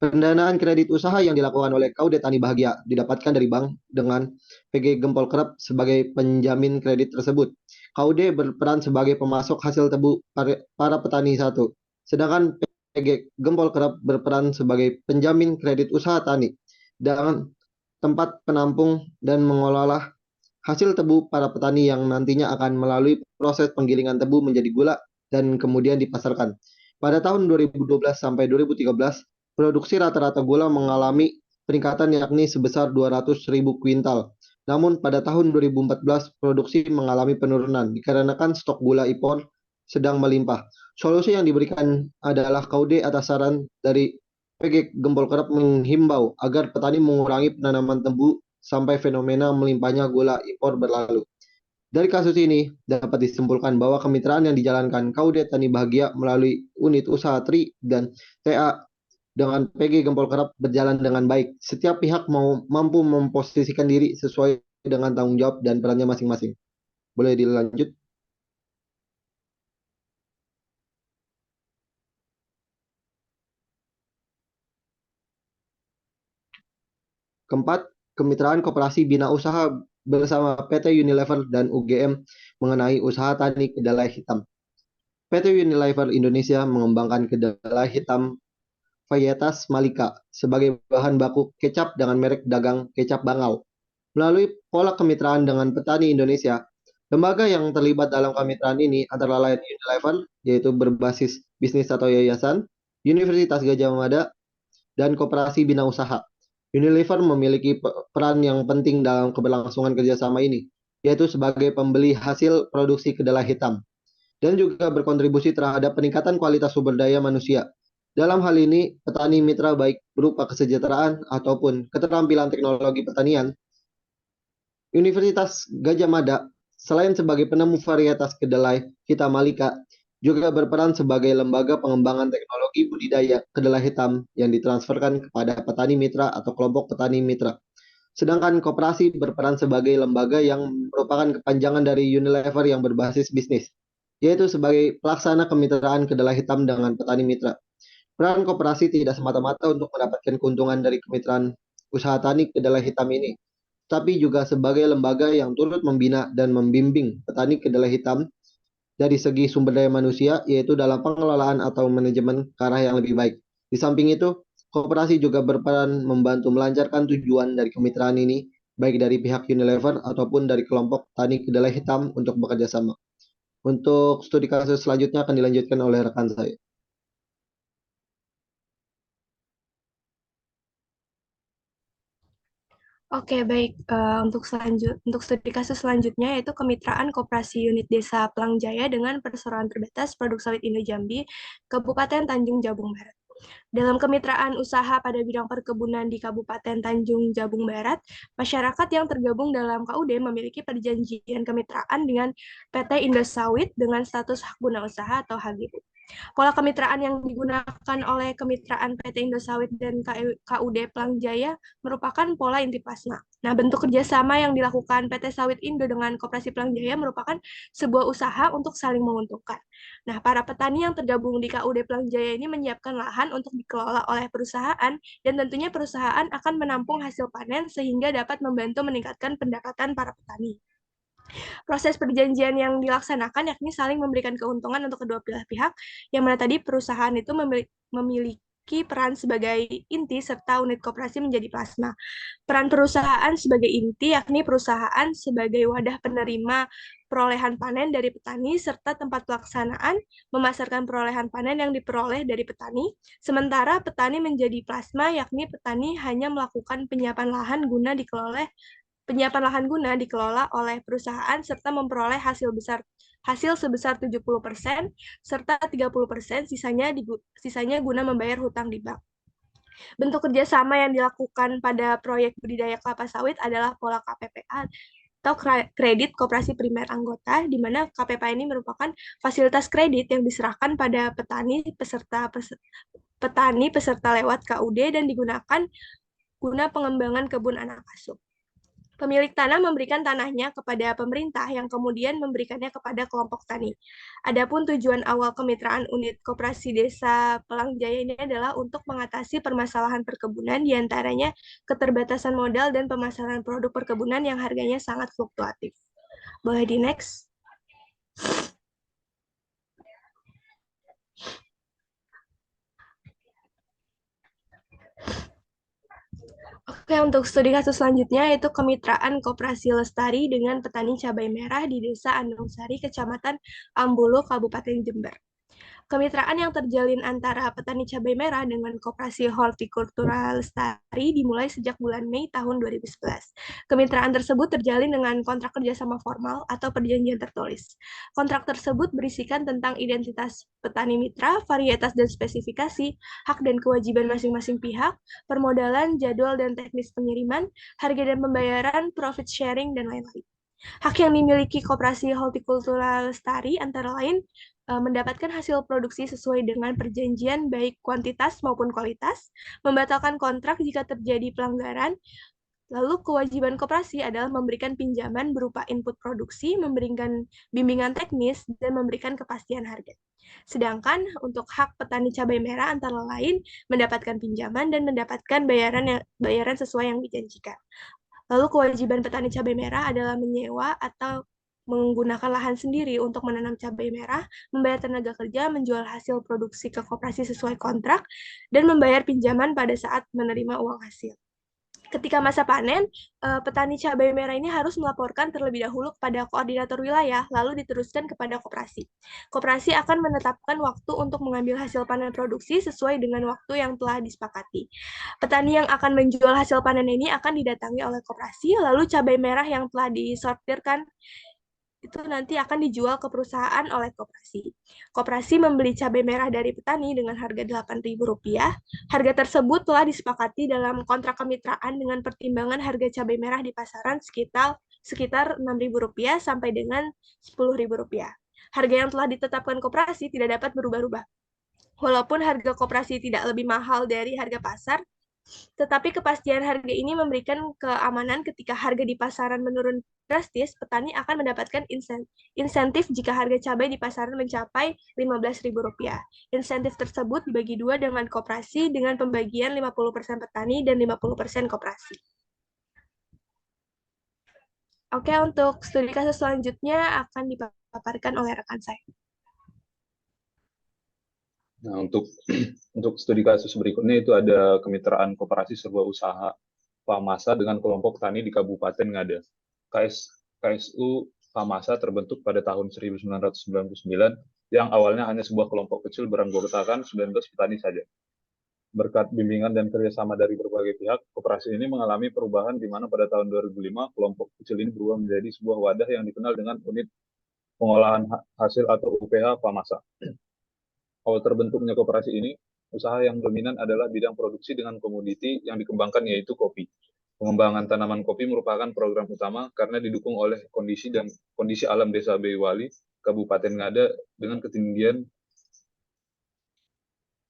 Pendanaan kredit usaha yang dilakukan oleh KUD Tani Bahagia didapatkan dari bank dengan PG Gempol Kerap sebagai penjamin kredit tersebut. KUD berperan sebagai pemasok hasil tebu para petani satu, sedangkan PG Gempol Kerap berperan sebagai penjamin kredit usaha tani dengan tempat penampung dan mengolah hasil tebu para petani yang nantinya akan melalui proses penggilingan tebu menjadi gula dan kemudian dipasarkan. Pada tahun 2012 sampai 2013, produksi rata-rata gula mengalami peningkatan yakni sebesar 200.000 kuintal. Namun pada tahun 2014 produksi mengalami penurunan dikarenakan stok gula impor sedang melimpah. Solusi yang diberikan adalah KUD atas saran dari PG Gempol Kerap menghimbau agar petani mengurangi penanaman tebu sampai fenomena melimpahnya gula impor berlalu. Dari kasus ini dapat disimpulkan bahwa kemitraan yang dijalankan KUD Tani Bahagia melalui unit usaha TRI dan TA dengan PG Gempol Kerap berjalan dengan baik. Setiap pihak mampu memposisikan diri sesuai dengan tanggung jawab dan perannya masing-masing. Boleh dilanjut? Keempat, kemitraan koperasi bina usaha bersama PT Unilever dan UGM mengenai usaha tani kedelai hitam. PT Unilever Indonesia mengembangkan kedelai hitam varietas Malika sebagai bahan baku kecap dengan merek dagang kecap Bangau. Melalui pola kemitraan dengan petani Indonesia, lembaga yang terlibat dalam kemitraan ini antara lain Unilever, yaitu berbasis bisnis atau yayasan, Universitas Gajah Mada, dan Koperasi Bina Usaha. Unilever memiliki peran yang penting dalam keberlangsungan kerjasama ini, yaitu sebagai pembeli hasil produksi kedelai hitam, dan juga berkontribusi terhadap peningkatan kualitas sumber daya manusia. Dalam hal ini, petani mitra baik berupa kesejahteraan ataupun keterampilan teknologi pertanian, Universitas Gajah Mada, selain sebagai penemu varietas kedelai hitam Malika, juga berperan sebagai lembaga pengembangan teknologi budidaya kedelai hitam yang ditransferkan kepada petani mitra atau kelompok petani mitra. Sedangkan koperasi berperan sebagai lembaga yang merupakan kepanjangan dari Unilever yang berbasis bisnis, yaitu sebagai pelaksana kemitraan kedelai hitam dengan petani mitra. Peran koperasi tidak semata-mata untuk mendapatkan keuntungan dari kemitraan usaha tani kedelai hitam ini, tapi juga sebagai lembaga yang turut membina dan membimbing petani kedelai hitam dari segi sumber daya manusia, yaitu dalam pengelolaan atau manajemen ke arah yang lebih baik. Di samping itu, koperasi juga berperan membantu melancarkan tujuan dari kemitraan ini, baik dari pihak Unilever ataupun dari kelompok tani kedelai hitam untuk bekerja sama. Untuk studi kasus selanjutnya akan dilanjutkan oleh rekan saya. Oke, baik. Untuk studi kasus selanjutnya yaitu kemitraan Koperasi Unit Desa Pelangjaya dengan Perseroan Terbatas Produk Sawit Indo Jambi, Kabupaten Tanjung Jabung Barat. Dalam kemitraan usaha pada bidang perkebunan di Kabupaten Tanjung Jabung Barat, masyarakat yang tergabung dalam KUD memiliki perjanjian kemitraan dengan PT Indosawit dengan status hak guna usaha atau HGU. Pola kemitraan yang digunakan oleh kemitraan PT Indosawit dan KUD Pelangjaya merupakan pola inti plasma. Nah, bentuk kerjasama yang dilakukan PT Sawit Indo dengan Koperasi Pelangjaya merupakan sebuah usaha untuk saling menguntungkan. Nah, para petani yang tergabung di KUD Pelangjaya ini menyiapkan lahan untuk dikelola oleh perusahaan dan tentunya perusahaan akan menampung hasil panen sehingga dapat membantu meningkatkan pendapatan para petani. Proses perjanjian yang dilaksanakan yakni saling memberikan keuntungan untuk kedua belah pihak, yang mana tadi perusahaan itu memiliki peran sebagai inti serta unit koperasi menjadi plasma. Peran perusahaan sebagai inti yakni perusahaan sebagai wadah penerima perolehan panen dari petani serta tempat pelaksanaan memasarkan perolehan panen yang diperoleh dari petani, sementara petani menjadi plasma yakni petani hanya melakukan penyiapan lahan guna oleh perusahaan serta memperoleh hasil sebesar 70% serta 30% sisanya guna membayar hutang di bank. Bentuk kerjasama yang dilakukan pada proyek budidaya kelapa sawit adalah pola KPPA atau kredit koperasi primer anggota, di mana KPPA ini merupakan fasilitas kredit yang diserahkan pada petani peserta lewat KUD dan digunakan guna pengembangan kebun anak asuh. Pemilik tanah memberikan tanahnya kepada pemerintah yang kemudian memberikannya kepada kelompok tani. Adapun tujuan awal kemitraan unit koperasi Desa Pelangjaya ini adalah untuk mengatasi permasalahan perkebunan, diantaranya keterbatasan modal dan pemasaran produk perkebunan yang harganya sangat fluktuatif. Boleh di next? Oke, untuk studi kasus selanjutnya yaitu kemitraan Koperasi Lestari dengan petani cabai merah di Desa Andungsari, Kecamatan Ambulu, Kabupaten Jember. Kemitraan yang terjalin antara petani cabai merah dengan Koperasi Hortikultura Lestari dimulai sejak bulan Mei tahun 2011. Kemitraan tersebut terjalin dengan kontrak kerjasama formal atau perjanjian tertulis. Kontrak tersebut berisikan tentang identitas petani mitra, varietas dan spesifikasi, hak dan kewajiban masing-masing pihak, permodalan, jadwal dan teknis pengiriman, harga dan pembayaran, profit sharing, dan lain-lain. Hak yang dimiliki Koperasi Hortikultura Lestari antara lain mendapatkan hasil produksi sesuai dengan perjanjian baik kuantitas maupun kualitas, membatalkan kontrak jika terjadi pelanggaran, lalu kewajiban koperasi adalah memberikan pinjaman berupa input produksi, memberikan bimbingan teknis, dan memberikan kepastian harga. Sedangkan untuk hak petani cabai merah antara lain mendapatkan pinjaman dan mendapatkan bayaran sesuai yang dijanjikan. Lalu kewajiban petani cabai merah adalah menyewa atau menggunakan lahan sendiri untuk menanam cabai merah, membayar tenaga kerja, menjual hasil produksi ke koperasi sesuai kontrak, dan membayar pinjaman pada saat menerima uang hasil. Ketika masa panen, petani cabai merah ini harus melaporkan terlebih dahulu kepada koordinator wilayah, lalu diteruskan kepada koperasi. Koperasi akan menetapkan waktu untuk mengambil hasil panen produksi sesuai dengan waktu yang telah disepakati. Petani yang akan menjual hasil panen ini akan didatangi oleh koperasi, lalu cabai merah yang telah disortirkan itu nanti akan dijual ke perusahaan oleh koperasi. Koperasi membeli cabai merah dari petani dengan harga Rp8.000. Harga tersebut telah disepakati dalam kontrak kemitraan dengan pertimbangan harga cabai merah di pasaran sekitar Rp6.000 sampai dengan Rp10.000. Harga yang telah ditetapkan koperasi tidak dapat berubah-ubah. Walaupun harga koperasi tidak lebih mahal dari harga pasar, tetapi kepastian harga ini memberikan keamanan ketika harga di pasaran menurun drastis, petani akan mendapatkan insentif jika harga cabai di pasaran mencapai Rp15.000. Insentif tersebut dibagi dua dengan koperasi dengan pembagian 50% petani dan 50% koperasi. Oke, untuk studi kasus selanjutnya akan dipaparkan oleh rekan saya. Nah, untuk studi kasus berikutnya itu ada kemitraan koperasi sebuah usaha Famasa dengan kelompok tani di Kabupaten Ngada. KSU Famasa terbentuk pada tahun 1999 yang awalnya hanya sebuah kelompok kecil beranggotakan 19 petani saja. Berkat bimbingan dan kerjasama dari berbagai pihak, koperasi ini mengalami perubahan di mana pada tahun 2005 kelompok kecil ini berubah menjadi sebuah wadah yang dikenal dengan Unit Pengolahan Hasil atau UPH Famasa. Awal terbentuknya koperasi ini, usaha yang dominan adalah bidang produksi dengan komoditi yang dikembangkan yaitu kopi. Pengembangan tanaman kopi merupakan program utama karena didukung oleh kondisi alam Desa Baiwali, Kabupaten Ngada dengan ketinggian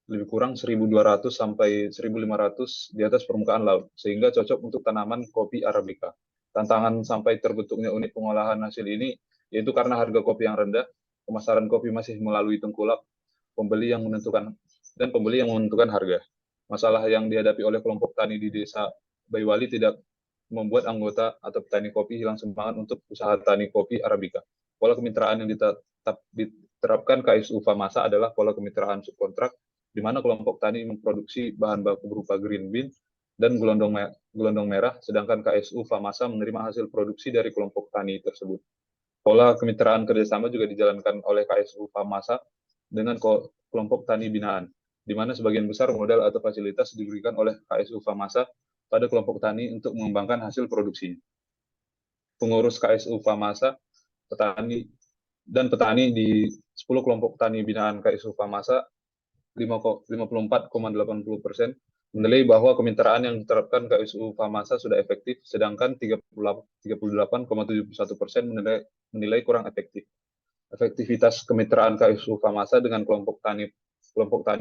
lebih kurang 1.200 sampai 1.500 di atas permukaan laut, sehingga cocok untuk tanaman kopi Arabica. Tantangan sampai terbentuknya unit pengolahan hasil ini yaitu karena harga kopi yang rendah, pemasaran kopi masih melalui tengkulak, pembeli yang menentukan harga. Masalah yang dihadapi oleh kelompok tani di Desa Baiwali tidak membuat anggota atau petani kopi hilang semangat untuk usaha tani kopi Arabica. Pola kemitraan yang diterapkan KSU Famasa adalah pola kemitraan subkontrak, di mana kelompok tani memproduksi bahan baku berupa green bean dan gelondong merah, sedangkan KSU Famasa menerima hasil produksi dari kelompok tani tersebut. Pola kemitraan kerjasama juga dijalankan oleh KSU Famasa dengan kelompok tani binaan, di mana sebagian besar modal atau fasilitas diberikan oleh KSU Famasa pada kelompok tani untuk mengembangkan hasil produksinya. Pengurus KSU Famasa, petani di 10 kelompok tani binaan KSU Famasa, 54,80% menilai bahwa kemitraan yang diterapkan KSU Famasa sudah efektif, sedangkan 38,71% menilai kurang efektif. Efektivitas kemitraan KSU Famasa dengan kelompok tani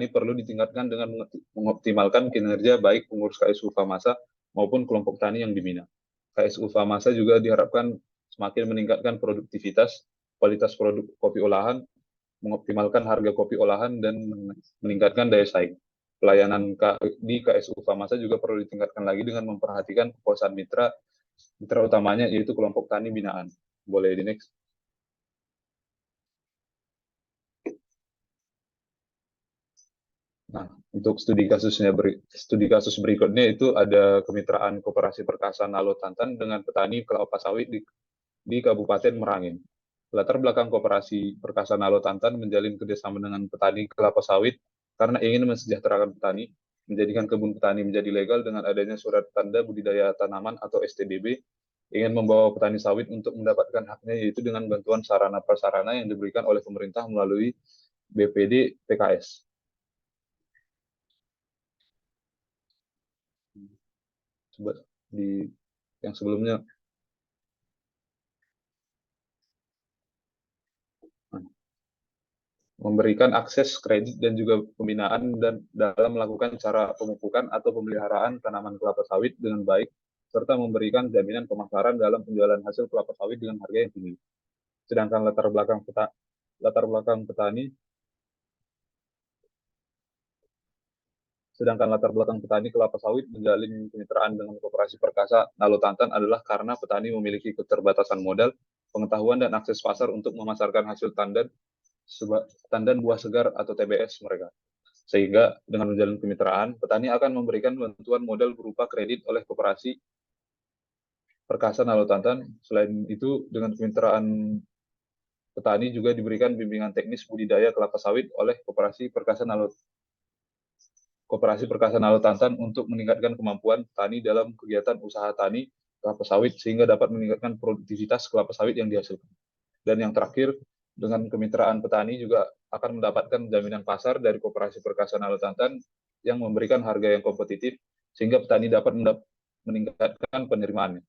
perlu ditingkatkan dengan mengoptimalkan kinerja baik pengurus KSU Famasa maupun kelompok tani yang dibina. KSU Famasa juga diharapkan semakin meningkatkan produktivitas, kualitas produk kopi olahan, mengoptimalkan harga kopi olahan, dan meningkatkan daya saing. Pelayanan di KSU Famasa juga perlu ditingkatkan lagi dengan memperhatikan kepuasan mitra utamanya yaitu kelompok tani binaan. Boleh di next. Nah, untuk studi kasus berikutnya itu ada kemitraan Koperasi Perkasa Nalo Tantan dengan petani kelapa sawit di Kabupaten Merangin. Latar belakang Koperasi Perkasa Nalo Tantan menjalin kerjasama dengan petani kelapa sawit karena ingin mensejahterakan petani, menjadikan kebun petani menjadi legal dengan adanya surat tanda budidaya tanaman atau STBB, ingin membawa petani sawit untuk mendapatkan haknya yaitu dengan bantuan sarana prasarana yang diberikan oleh pemerintah melalui BPD PKS. Di yang sebelumnya memberikan akses kredit dan juga pembinaan dan dalam melakukan cara pemupukan atau pemeliharaan tanaman kelapa sawit dengan baik serta memberikan jaminan pemasaran dalam penjualan hasil kelapa sawit dengan harga yang tinggi. Sedangkan latar belakang petani kelapa sawit menjalin kemitraan dengan Koperasi Perkasa Nalo Tantan adalah karena petani memiliki keterbatasan modal, pengetahuan, dan akses pasar untuk memasarkan hasil tandan buah segar atau TBS mereka. Sehingga dengan menjalin kemitraan, petani akan memberikan bantuan modal berupa kredit oleh Koperasi Perkasa Nalo Tantan. Selain itu, dengan kemitraan petani juga diberikan bimbingan teknis budidaya kelapa sawit oleh Koperasi Perkasa Nalo Tantan untuk meningkatkan kemampuan petani dalam kegiatan usaha tani kelapa sawit sehingga dapat meningkatkan produktivitas kelapa sawit yang dihasilkan. Dan yang terakhir, dengan kemitraan petani juga akan mendapatkan jaminan pasar dari Koperasi Perkasa Nalo Tantan yang memberikan harga yang kompetitif sehingga petani dapat meningkatkan penerimaannya.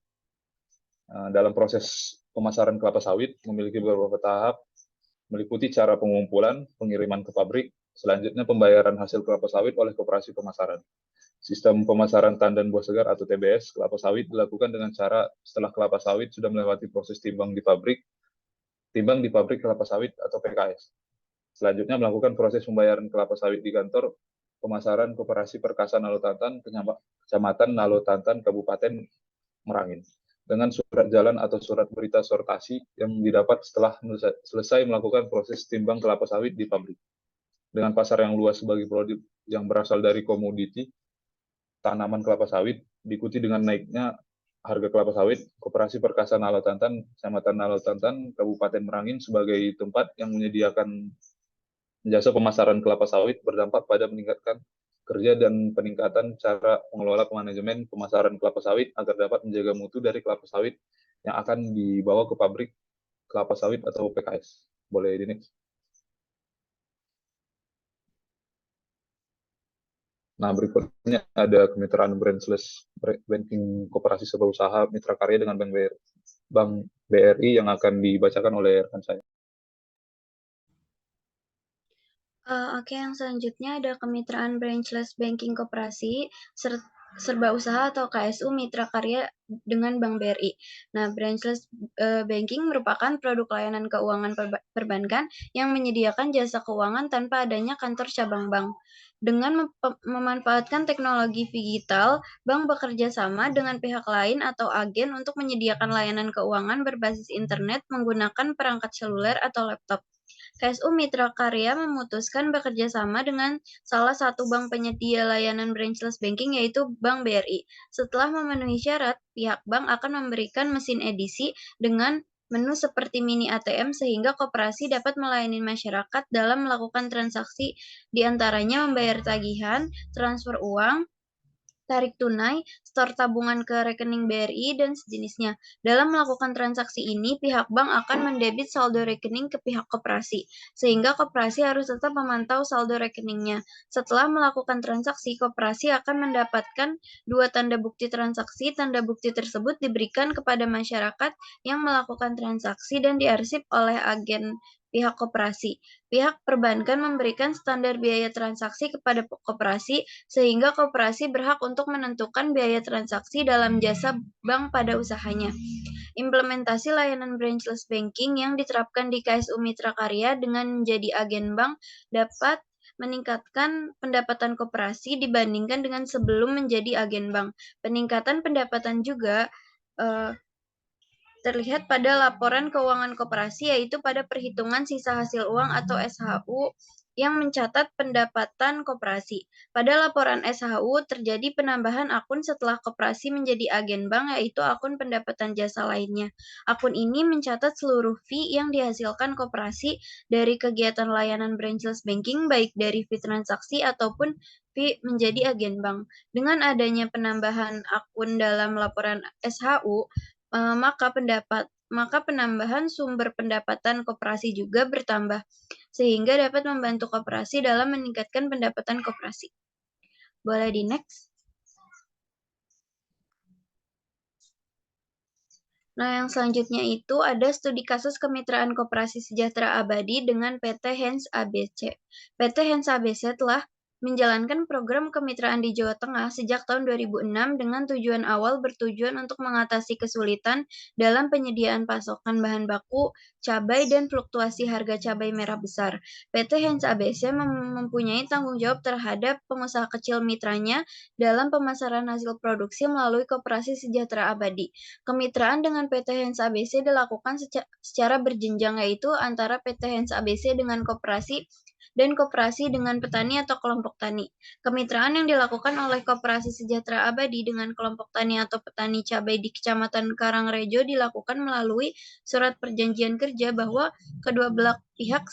Dalam proses pemasaran kelapa sawit memiliki beberapa tahap, meliputi cara pengumpulan, pengiriman ke pabrik, selanjutnya pembayaran hasil kelapa sawit oleh koperasi pemasaran. Sistem pemasaran tandan buah segar atau TBS kelapa sawit dilakukan dengan cara setelah kelapa sawit sudah melewati proses timbang di pabrik kelapa sawit atau PKS. Selanjutnya melakukan proses pembayaran kelapa sawit di kantor pemasaran Koperasi Perkasa Nalo Tantan, Kecamatan Nalo Tantan, Kabupaten Merangin, dengan surat jalan atau surat berita sortasi yang didapat setelah selesai melakukan proses timbang kelapa sawit di pabrik. Dengan pasar yang luas sebagai produk yang berasal dari komoditi tanaman kelapa sawit, diikuti dengan naiknya harga kelapa sawit. Koperasi Perkasa Nalatantan, Kecamatan Nalatantan, Kabupaten Merangin sebagai tempat yang menyediakan jasa pemasaran kelapa sawit berdampak pada meningkatkan kerja dan peningkatan cara mengelola manajemen pemasaran kelapa sawit agar dapat menjaga mutu dari kelapa sawit yang akan dibawa ke pabrik kelapa sawit atau PKS. Boleh di next. Nah, berikutnya ada kemitraan branchless banking koperasi serba usaha mitra karya dengan Bank BRI yang akan dibacakan oleh rekan saya. Oke, yang selanjutnya ada kemitraan branchless banking koperasi serba usaha atau KSU mitra karya dengan Bank BRI. Nah, branchless banking merupakan produk layanan keuangan perbankan yang menyediakan jasa keuangan tanpa adanya kantor cabang bank. Dengan memanfaatkan teknologi digital, bank bekerja sama dengan pihak lain atau agen untuk menyediakan layanan keuangan berbasis internet menggunakan perangkat seluler atau laptop. KSU Mitra Karya memutuskan bekerja sama dengan salah satu bank penyedia layanan branchless banking yaitu Bank BRI. Setelah memenuhi syarat, pihak bank akan memberikan mesin edisi dengan menu seperti mini ATM sehingga koperasi dapat melayani masyarakat dalam melakukan transaksi diantaranya membayar tagihan, transfer uang, tarik tunai, store tabungan ke rekening BRI, dan sejenisnya. Dalam melakukan transaksi ini, pihak bank akan mendebit saldo rekening ke pihak koperasi, sehingga koperasi harus tetap memantau saldo rekeningnya. Setelah melakukan transaksi, koperasi akan mendapatkan 2 tanda bukti transaksi. Tanda bukti tersebut diberikan kepada masyarakat yang melakukan transaksi dan diarsip oleh agen pihak koperasi. Pihak perbankan memberikan standar biaya transaksi kepada koperasi sehingga koperasi berhak untuk menentukan biaya transaksi dalam jasa bank pada usahanya. Implementasi layanan branchless banking yang diterapkan di KSU Mitra Karya dengan menjadi agen bank dapat meningkatkan pendapatan koperasi dibandingkan dengan sebelum menjadi agen bank. Peningkatan pendapatan juga terlihat pada laporan keuangan koperasi, yaitu pada perhitungan sisa hasil uang atau SHU yang mencatat pendapatan koperasi. Pada laporan SHU terjadi penambahan akun setelah koperasi menjadi agen bank, yaitu akun pendapatan jasa lainnya. Akun ini mencatat seluruh fee yang dihasilkan koperasi dari kegiatan layanan branchless banking, baik dari fee transaksi ataupun fee menjadi agen bank. Dengan adanya penambahan akun dalam laporan SHU, maka penambahan sumber pendapatan koperasi juga bertambah, sehingga dapat membantu koperasi dalam meningkatkan pendapatan koperasi. Boleh di next. Nah, yang selanjutnya itu ada studi kasus kemitraan Koperasi Sejahtera Abadi dengan PT Hens ABC. PT Hens ABC telah menjalankan program kemitraan di Jawa Tengah sejak tahun 2006 dengan tujuan awal bertujuan untuk mengatasi kesulitan dalam penyediaan pasokan bahan baku, cabai, dan fluktuasi harga cabai merah besar. PT Hens ABC mempunyai tanggung jawab terhadap pengusaha kecil mitranya dalam pemasaran hasil produksi melalui Koperasi Sejahtera Abadi. Kemitraan dengan PT Hens ABC dilakukan secara berjenjang, yaitu antara PT Hens ABC dengan koperasi dan koperasi dengan petani atau kelompok tani. Kemitraan yang dilakukan oleh Koperasi Sejahtera Abadi dengan kelompok tani atau petani cabai di Kecamatan Karangrejo dilakukan melalui surat perjanjian kerja bahwa kedua belah pihak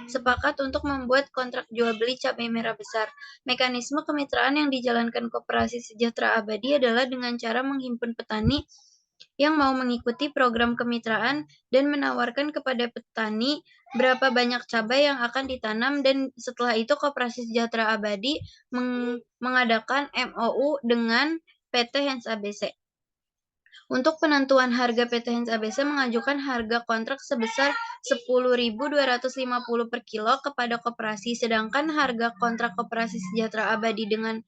sepakat untuk membuat kontrak jual beli cabai merah besar. Mekanisme kemitraan yang dijalankan Koperasi Sejahtera Abadi adalah dengan cara menghimpun petani yang mau mengikuti program kemitraan dan menawarkan kepada petani berapa banyak cabai yang akan ditanam, dan setelah itu Koperasi Sejahtera Abadi mengadakan MOU dengan PT Hens ABC. Untuk penentuan harga, PT Hens ABC mengajukan harga kontrak sebesar Rp10.250 per kilo kepada koperasi, sedangkan harga kontrak Koperasi Sejahtera Abadi dengan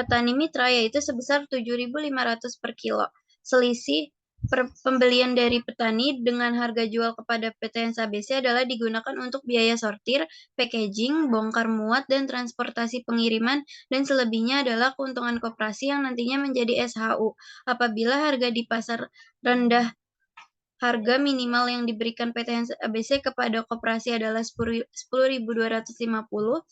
petani mitra yaitu sebesar Rp7.500 per kilo. Selisih pembelian dari petani dengan harga jual kepada PT Hens ABC adalah digunakan untuk biaya sortir, packaging, bongkar muat, dan transportasi pengiriman, dan selebihnya adalah keuntungan koperasi yang nantinya menjadi SHU apabila harga di pasar rendah harga minimal yang diberikan PT Hans ABC kepada koperasi adalah 10.250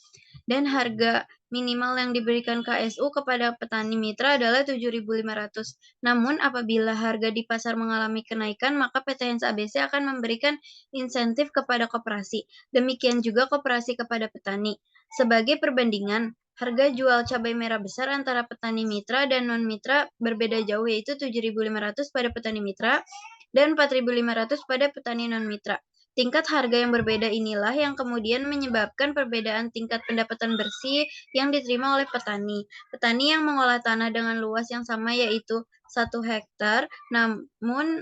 dan harga minimal yang diberikan KSU kepada petani mitra adalah 7.500. Namun apabila harga di pasar mengalami kenaikan, maka PT Hans ABC akan memberikan insentif kepada koperasi. Demikian juga koperasi kepada petani. Sebagai perbandingan, harga jual cabai merah besar antara petani mitra dan non-mitra berbeda jauh, yaitu 7.500 pada petani mitra dan 4.500 pada petani non-mitra. Tingkat harga yang berbeda inilah yang kemudian menyebabkan perbedaan tingkat pendapatan bersih yang diterima oleh petani. Petani yang mengolah tanah dengan luas yang sama, yaitu 1 hektar, namun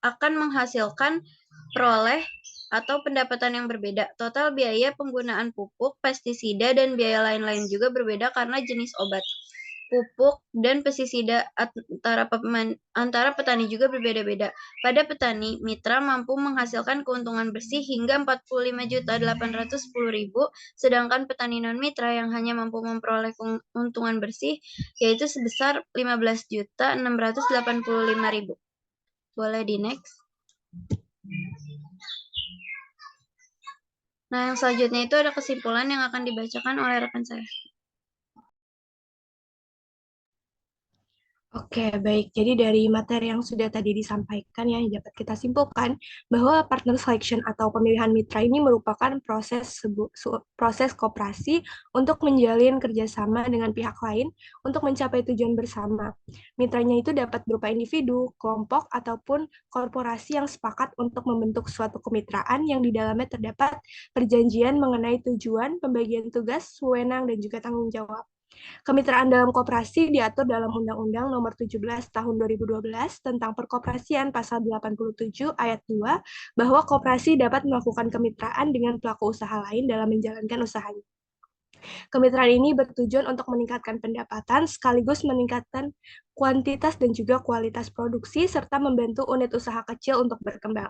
akan menghasilkan peroleh atau pendapatan yang berbeda. Total biaya penggunaan pupuk, pestisida, dan biaya lain-lain juga berbeda karena jenis obat, pupuk, dan pestisida antara petani juga berbeda-beda. Pada petani mitra mampu menghasilkan keuntungan bersih hingga 45.810.000, sedangkan petani non-mitra yang hanya mampu memperoleh keuntungan bersih yaitu sebesar 15.685.000. Boleh di next. Nah, yang selanjutnya itu ada kesimpulan yang akan dibacakan oleh rekan saya. Oke, baik. Jadi dari materi yang sudah tadi disampaikan ya, dapat kita simpulkan bahwa partner selection atau pemilihan mitra ini merupakan proses koperasi untuk menjalin kerjasama dengan pihak lain untuk mencapai tujuan bersama. Mitranya itu dapat berupa individu, kelompok, ataupun korporasi yang sepakat untuk membentuk suatu kemitraan yang di dalamnya terdapat perjanjian mengenai tujuan, pembagian tugas, wewenang, dan juga tanggung jawab. Kemitraan dalam koperasi diatur dalam Undang-Undang Nomor 17 Tahun 2012 tentang Perkoperasian Pasal 87 Ayat 2 bahwa koperasi dapat melakukan kemitraan dengan pelaku usaha lain dalam menjalankan usahanya. Kemitraan ini bertujuan untuk meningkatkan pendapatan sekaligus meningkatkan kuantitas dan juga kualitas produksi serta membantu unit usaha kecil untuk berkembang.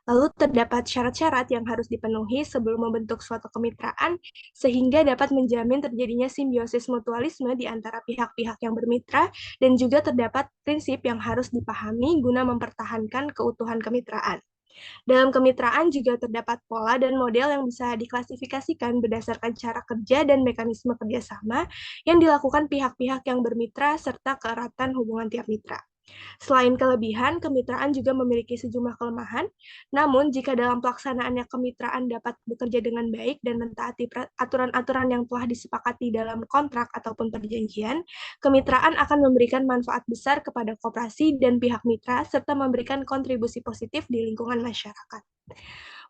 Lalu terdapat syarat-syarat yang harus dipenuhi sebelum membentuk suatu kemitraan sehingga dapat menjamin terjadinya simbiosis mutualisme di antara pihak-pihak yang bermitra dan juga terdapat prinsip yang harus dipahami guna mempertahankan keutuhan kemitraan. Dalam kemitraan juga terdapat pola dan model yang bisa diklasifikasikan berdasarkan cara kerja dan mekanisme kerjasama yang dilakukan pihak-pihak yang bermitra serta keeratan hubungan tiap mitra. Selain kelebihan, kemitraan juga memiliki sejumlah kelemahan. Namun, jika dalam pelaksanaannya kemitraan dapat bekerja dengan baik dan mentaati aturan-aturan yang telah disepakati dalam kontrak ataupun perjanjian, kemitraan akan memberikan manfaat besar kepada koperasi dan pihak mitra, serta memberikan kontribusi positif di lingkungan masyarakat.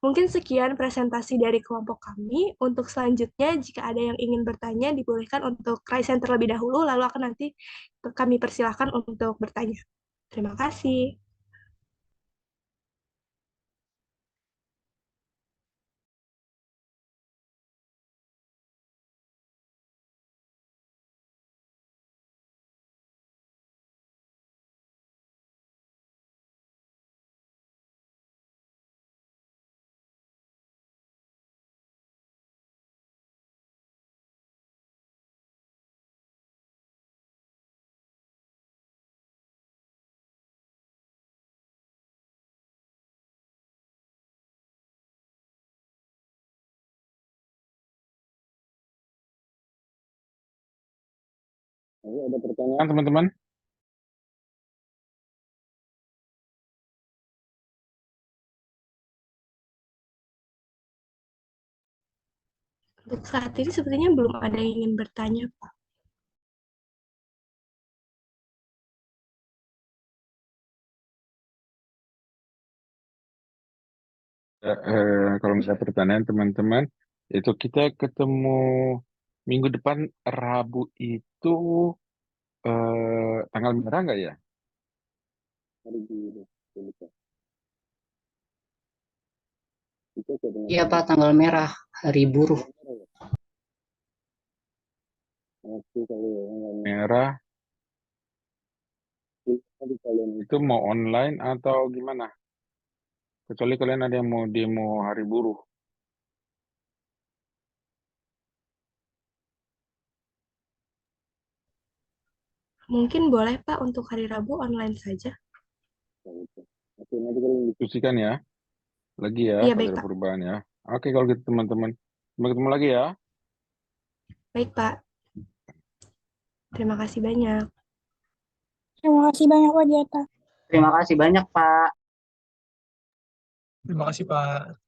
Mungkin sekian presentasi dari kelompok kami. Untuk selanjutnya, jika ada yang ingin bertanya, dibolehkan untuk raise hand terlebih dahulu, lalu akan nanti kami persilahkan untuk bertanya. Terima kasih. Ada pertanyaan teman-teman? Untuk saat ini sepertinya belum ada yang ingin bertanya, Pak. Kalau misalnya pertanyaan teman-teman, itu kita ketemu minggu depan Rabu itu tanggal merah nggak ya? Hari Biru. Iya Pak, tanggal merah, hari buruh. Oke, kalau tanggal merah, jadi kalian itu mau online atau gimana? Kecuali kalian ada yang mau demo hari buruh. Mungkin boleh, Pak, untuk hari Rabu online saja. Oke, nanti kita diskusikan ya. Lagi ya, Iya, kalau baik, ada Pak. perubahan ya. Oke, kalau gitu teman-teman. Sampai ketemu lagi ya. Baik, Pak. Terima kasih banyak. Terima kasih banyak Pak Jata. Terima kasih banyak, Pak. Terima kasih, Pak.